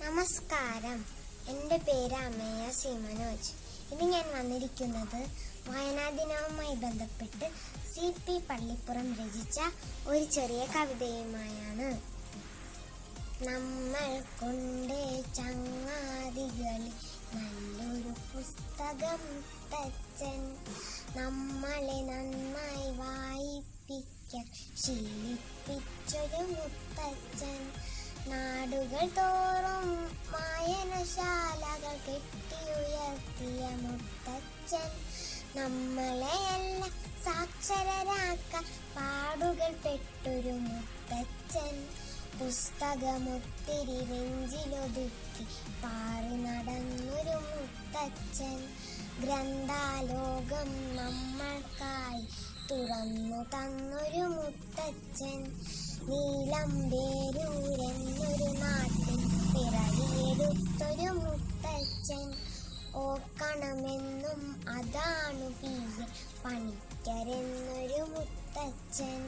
നമസ്കാരം. എൻ്റെ പേര് അമേയ സി മനോജ്. ഇന്ന് ഞാൻ വന്നിരിക്കുന്നത് വായനാ ദിനവുമായി ബന്ധപ്പെട്ട് CP പള്ളിപ്പുറം രചിച്ച ഒരു ചെറിയ കവിതയുമായാണ്. നമ്മൾ കൊണ്ടേ ചങ്ങാതികളിൽ നല്ലൊരു പുസ്തകം തച്ചൻ, നമ്മളെ നന്നായി വായിപ്പിക്കാൻ ശീലിപ്പിച്ചൊരു മുത്തച്ഛൻ. നാടുകൾ തോറും വായനശാലകൾ കെട്ടിയുയർത്തിയ മുത്തച്ഛൻ, നമ്മളെയെല്ലാം സാക്ഷരരാക്കാൻ പാടുകൾ പെട്ടൊരു മുത്തച്ഛൻ. പുസ്തകമൊത്തിരി നെഞ്ചിലൊതുക്കി പാറി നടന്നൊരു മുത്തച്ഛൻ. ഗ്രന്ഥാലോകം നമ്മൾക്കായി തുറന്നു തന്നൊരു മുത്തച്ഛൻ. നീലം വേരൂരെന്നൊരു നാട്ടിൽ പിറവിയെടുത്തൊരു മുത്തച്ഛൻ. ഓർക്കണമെന്നും അതാണു പണിക്കരെന്നൊരു മുത്തച്ഛൻ.